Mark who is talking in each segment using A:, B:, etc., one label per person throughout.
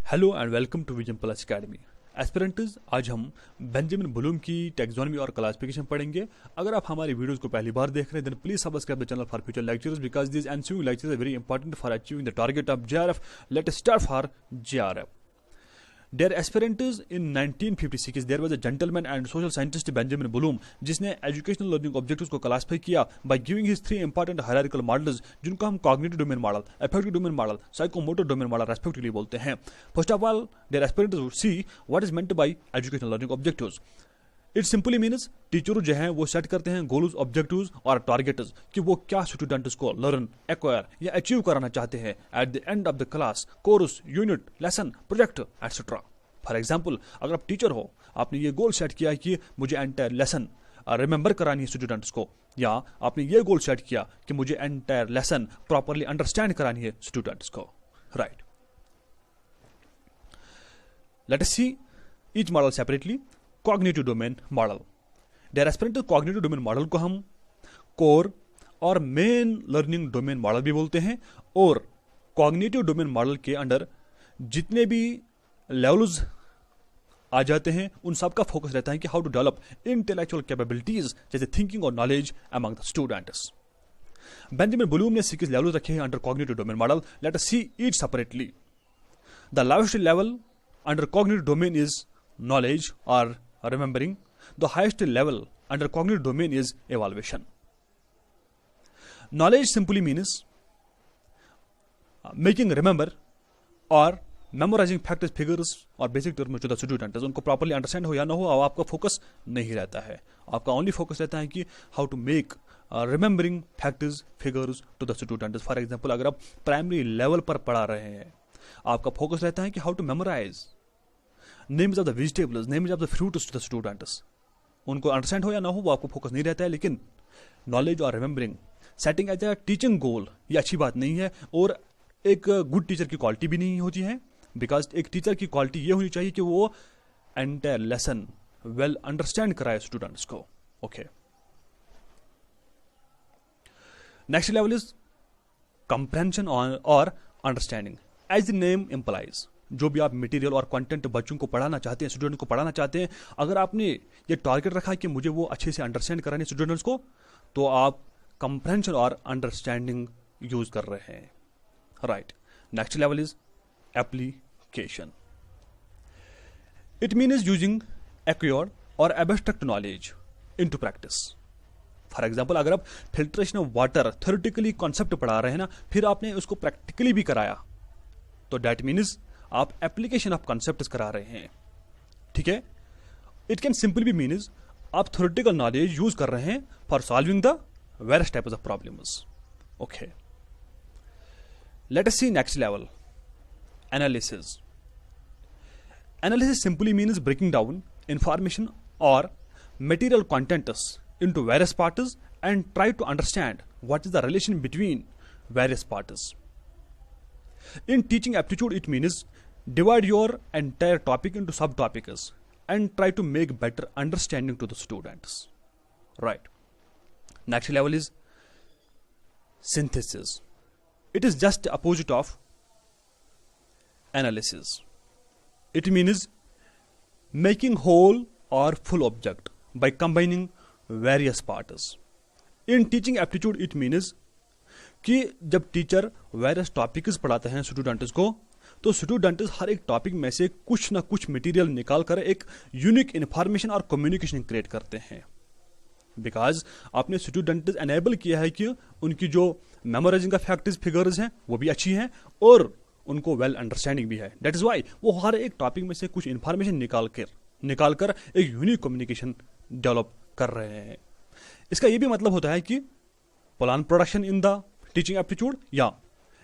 A: Hello and welcome to Vision Plus Academy. Aspirants, आज हम Benjamin Bloom की taxonomy और क्लासिफिकेशन पढ़ेंगे। अगर आप हमारी वीडियोस को पहली बार देख रहे हैं then please subscribe the channel for future lectures because this NCU lectures are very important for achieving the target of JRF. Let us start for JRF. Dear aspirants, in 1956 there was a gentleman and social scientist Benjamin Bloom जिसने educational learning objectives को classify किया by giving his three important hierarchical models, जिनको हम cognitive domain model, affective domain model, psychomotor domain model respectively बोलते हैं। First of all, dear aspirants, see what is meant by educational learning objectives. It simply means teacher जो है वो set करते हैं goals, objectives और टारगेट्स कि वो क्या स्टूडेंट्स को लर्न, एक्वायर या अचीव कराना चाहते हैं at the end of the class, course, unit, lesson, project etcetera. For example, अगर आप टीचर हो, आपने ये गोल सेट किया कि मुझे एंटायर लेसन रिमेंबर करानी है स्टूडेंट्स को, या आपने ये गोल सेट किया कि मुझे एंटायर लेसन प्रॉपरली अंडरस्टैंड करानी है स्टूडेंट्स को, right. Let us see each model separately. Cognitive domain model, dear aspirant, cognitive domain model को हम कोर और मेन लर्निंग डोमेन मॉडल भी बोलते हैं। और कॉग्निटिव डोमेन मॉडल के अंडर जितने भी लेवल्स आ जाते हैं उन सब का फोकस रहता है कि how to develop intellectual capabilities जैसे थिंकिंग और knowledge among the students. Benjamin Bloom ने 6 लेवल्स रखे हैं under cognitive domain model. Let us see each separately. The lowest level under cognitive domain is knowledge or remembering. The highest level under cognitive domain is evaluation. Knowledge simply means making remember or memorizing facts, figures और basic terms to the student. उनको properly understand हो या ना हो, आपका focus नहीं रहता है। आपका ओनली फोकस रहता है कि how to make remembering facts, figures to the student. For example, अगर आप प्राइमरी लेवल पर पढ़ा रहे हैं, आपका फोकस रहता है कि how to memorize names of the vegetables, names of the fruits to the students. उनको अंडरस्टैंड हो या ना हो, वो आपको फोकस नहीं रहता है। लेकिन नॉलेज और remembering setting as a teaching goal, ये अच्छी बात नहीं है और एक गुड टीचर की क्वालिटी भी नहीं होती है। बिकॉज एक टीचर की क्वालिटी ये होनी चाहिए कि वो एंटायर लेसन वेल अंडरस्टैंड कराए स्टूडेंट्स को। Okay, next level is comprehension और understanding. As the name implies, जो भी आप मटेरियल और कंटेंट बच्चों को पढ़ाना चाहते हैं, स्टूडेंट को पढ़ाना चाहते हैं, अगर आपने ये टारगेट रखा है कि मुझे वो अच्छे से अंडरस्टैंड कराने स्टूडेंट्स को, तो आप कंप्रेंशन और अंडरस्टैंडिंग यूज कर रहे हैं, right. Next level is application. It means using acquired और abstract knowledge into practice. For example, अगर आप filtration of water theoretically concept पढ़ा रहे हैं ना, फिर आपने उसको प्रैक्टिकली भी कराया, तो दैट मीन्स आप एप्लीकेशन ऑफ कॉन्सेप्ट्स करा रहे हैं, ठीक है। It can simply be means आप थ्योरेटिकल नॉलेज यूज कर रहे हैं for solving the various types of problems. Okay, let us see next level, analysis. Analysis simply means breaking down information और material contents into various parts and try to understand what is the relation between various parts. In teaching aptitude, it means divide your entire topic into subtopics and try to make better understanding to the students, right. Next level is synthesis. It is just the opposite of analysis. It means making whole or full object by combining various parts. In teaching aptitude, it means कि जब teacher various topics पढ़ाते हैं students को, तो students हर एक topic में से कुछ ना कुछ मटेरियल निकाल कर एक यूनिक इंफॉर्मेशन और कम्युनिकेशन क्रिएट करते हैं। बिकॉज आपने स्टूडेंट्स एनेबल किया है कि उनकी जो मेमोराइजिंग का फैक्ट्स, फिगर्स हैं वो भी अच्छी हैं और उनको वेल अंडरस्टैंडिंग भी है। दैट इज वाई वो हर एक टॉपिक में से कुछ इंफॉर्मेशन निकाल कर एक यूनिक कम्युनिकेशन डेवलप कर रहे हैं। इसका ये भी मतलब होता है कि plan production in the teaching aptitude, yeah,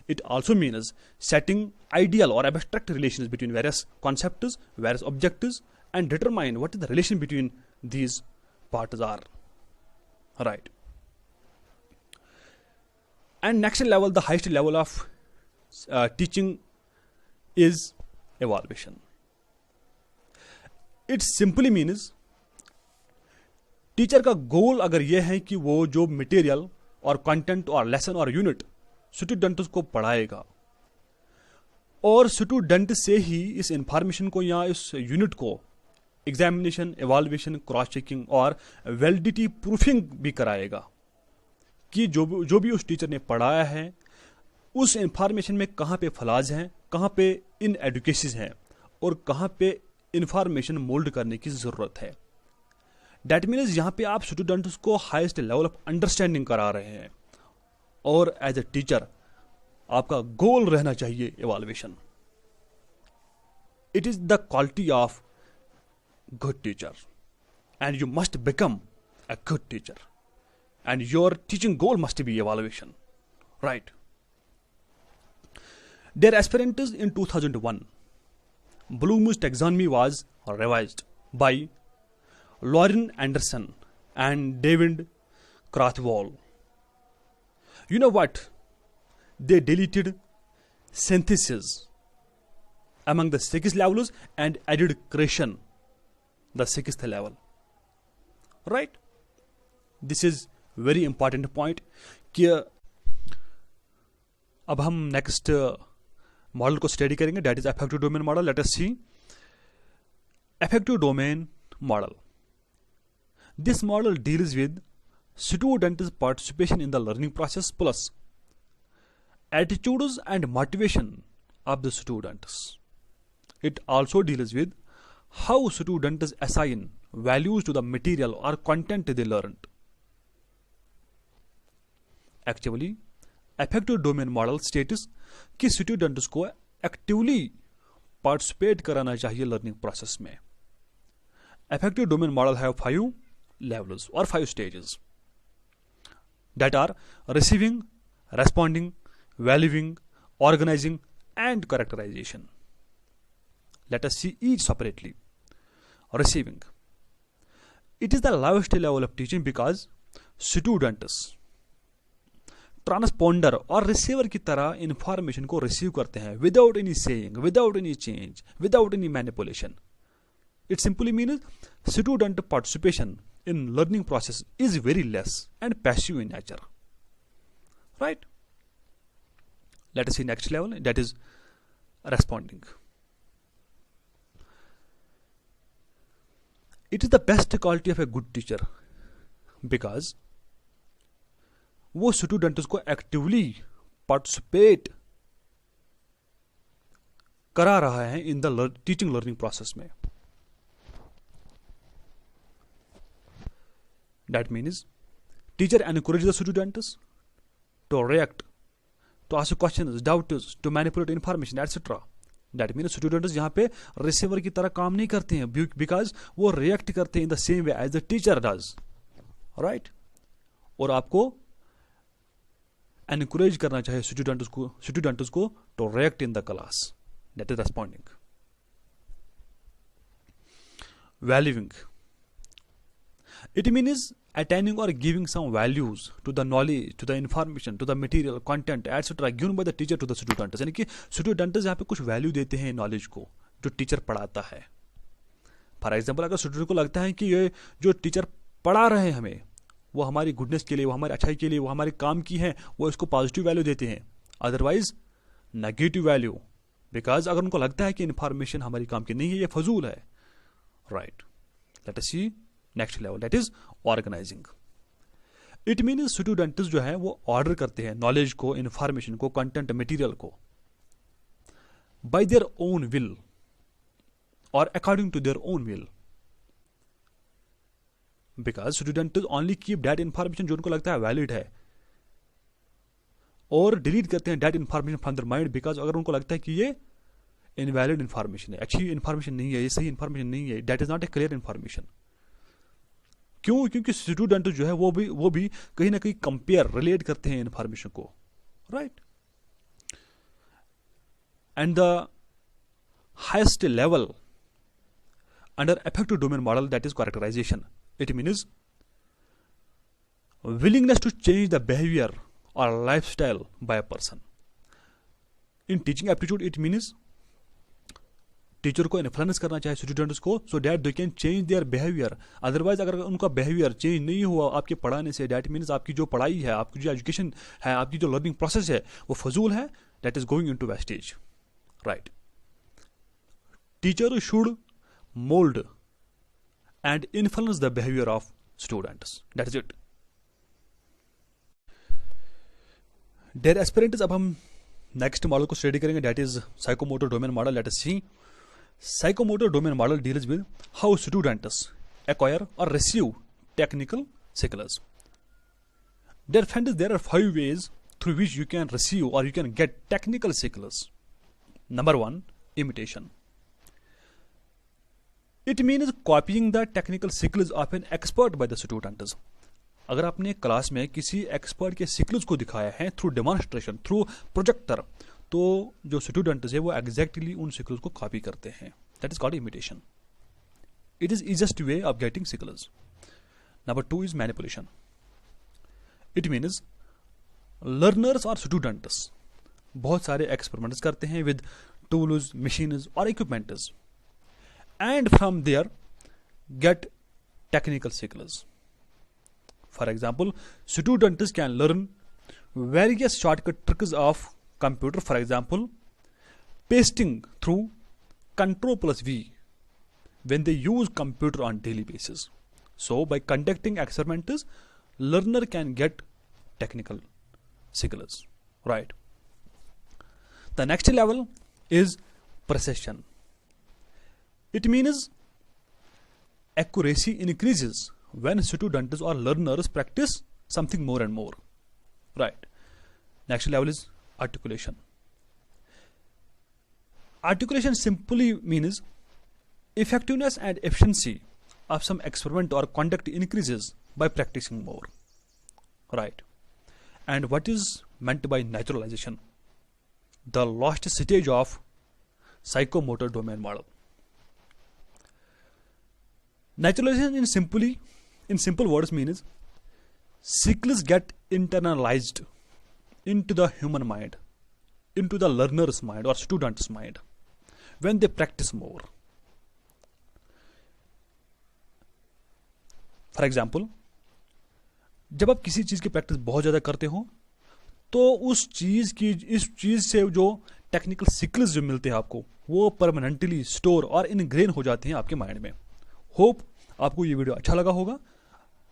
A: it also means setting ideal or abstract relations between various concepts, various objectives, and determine what is the relation between these parts are, right. And next level, the highest level of teaching is evaluation. It simply means teacher का गोल अगर यह है कि वो जो material और content और lesson और यूनिट स्टूडेंट्स को पढ़ाएगा, और स्टूडेंट से ही इस इंफॉर्मेशन को या इस यूनिट को एग्जामिनेशन, एवाल्युएशन, क्रॉस चेकिंग और वैलिडिटी प्रूफिंग भी कराएगा कि जो भी उस टीचर ने पढ़ाया है उस इंफॉर्मेशन में कहाँ पे फलाज हैं, कहाँ पे इन एडुकेसीज हैं और कहाँ पे इंफॉर्मेशन मोल्ड करने की ज़रूरत है। डैट मीन्स यहाँ पे आप स्टूडेंट्स को हाईएस्ट लेवल ऑफ अंडरस्टैंडिंग करा रहे हैं और एज ए टीचर आपका गोल रहना चाहिए evaluation. It is the quality of good teacher and you must become a good teacher and your teaching goal must be evaluation, right? Dear aspirants, in 2001 Bloom's taxonomy was revised by Lauren Anderson and David Krathwohl. You know what? They deleted synthesis among the 6 levels and added creation the 6th level, right? This is very important point कि अब हम next model को study करेंगे, that is affective domain model. Let us see affective domain model. This model deals with students' participation in the learning process plus attitudes and motivation of the students. It also deals with how students assign values to the material or content they learned. Actually, affective domain model states कि students को actively participate कराना चाहिए learning process में। Affective domain model have 5 levels or 5 stages that are receiving, responding, valuing, organizing, and characterization. Let us see each separately. Receiving. It is the lowest level of teaching because students transponder और receiver की तरह information को receive करते हैं without any saying, without any change, without any manipulation. It simply means student participation in learning process is very less and passive in nature, right? Let us see next level, that is responding. It is the best quality of a good teacher because वो students को actively participate करा रहा है in the teaching learning process में। That means teacher encourages the students to react, to ask questions, doubts, to manipulate information, etc. That means students यहाँ पे receiver की तरह काम नहीं करते हैं because वो रिएक्ट करते हैं in the same way as the teacher does, right? और आपको encourage करना चाहिए स्टूडेंट्स को to react in the class. That is responding. Valuing. It means attaining or giving some values to the knowledge, to the information, to the material, content, etc. given by the teacher to the students. यानी कि students यहाँ पे कुछ value देते हैं knowledge को जो teacher पढ़ाता है। फॉर एग्जाम्पल, अगर स्टूडेंट को लगता है कि ये जो टीचर पढ़ा रहे हैं हमें वो हमारी गुडनेस के लिए, वो हमारी अच्छाई के लिए, वो हमारे काम की है, वो इसको पॉजिटिव वैल्यू देते हैं। अदरवाइज नेगेटिव वैल्यू, बिकॉज अगर उनको लगता है कि इन्फॉर्मेशन हमारी काम की नहीं है, ये फजूल है, right? Let us see next level, that is organizing. It means students जो है वो ऑर्डर करते हैं नॉलेज को, इंफॉर्मेशन को, कंटेंट, मटेरियल को बाय देयर ओन विल और according to their own will, because students only keep that information जो उनको लगता है वैलिड है और डिलीट करते हैं that information from their mind because अगर उनको लगता है कि ये इनवैलिड इंफॉर्मेशन है, अच्छी इंफॉर्मेशन नहीं है, ये सही इंफॉर्मेशन नहीं है, that is not a clear information. क्यों? क्योंकि स्टूडेंट जो है वो भी कहीं ना कहीं कंपेयर, रिलेट करते हैं इंफॉर्मेशन को, right? And the highest level under affective domain model, that is characterization. It means willingness to change the behaviour और lifestyle by a person. In teaching aptitude it means teacher को influence करना चाहिए students को so that they can change their behaviour. Otherwise अगर उनका behaviour change नहीं हुआ आपके पढ़ाने से, दैट मीन्स आपकी जो पढ़ाई है, आपकी जो एजुकेशन है, आपकी जो लर्निंग प्रोसेस है वो फजूल है, that is going into wastage, right? Teacher should mold and influence the behavior of students. That is it. Dear aspirants, अब हम नेक्स्ट मॉडल को स्टडी करेंगे, that is psychomotor domain model. Let us see. Psychomotor domain model deals with how students acquire or receive technical skills. Dear friends, there are 5 ways through which you can receive or you can get technical skills. Number 1, imitation. It means copying the technical skills of an expert by the students. अगर आपने class में किसी expert के skills को दिखाया है through demonstration, through projector, तो जो स्टूडेंट्स है वो एग्जैक्टली उन स्किल्स को कॉपी करते हैं. That is called imitation. It is easiest way of getting skills. Number 2 is manipulation. It means learners और स्टूडेंट्स बहुत सारे एक्सपेरिमेंट्स करते हैं विद टूल्स, मशीन्स और equipments, and from there get technical skills. For example, students can learn various shortcut tricks of computer. For example, pasting through Ctrl+V when they use computer on daily basis. So, by conducting experiments, learner can get technical skills. Right. The next level is precision. It means accuracy increases when students or learners practice something more and more. Right. Next level is articulation. Articulation simply means effectiveness and efficiency of some experiment or conduct increases by practicing more. Right. And what is meant by naturalization? The last stage of psychomotor domain model. Naturalization in simple words means skills get internalized into the human mind, into the learner's mind or student's mind when they practice more. For example, जब आप किसी चीज़ की practice बहुत ज़्यादा करते हो तो इस चीज़ से जो टेक्निकल स्किल्स जो मिलते हैं आपको वो परमानेंटली स्टोर और इनग्रेन हो जाते हैं आपके माइंड में. होप आपको ये वीडियो अच्छा लगा होगा.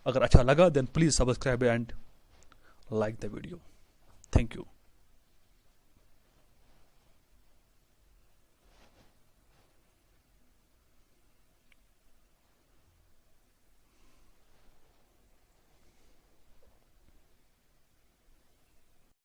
A: अगर अच्छा लगा then please subscribe and like the video. Thank you.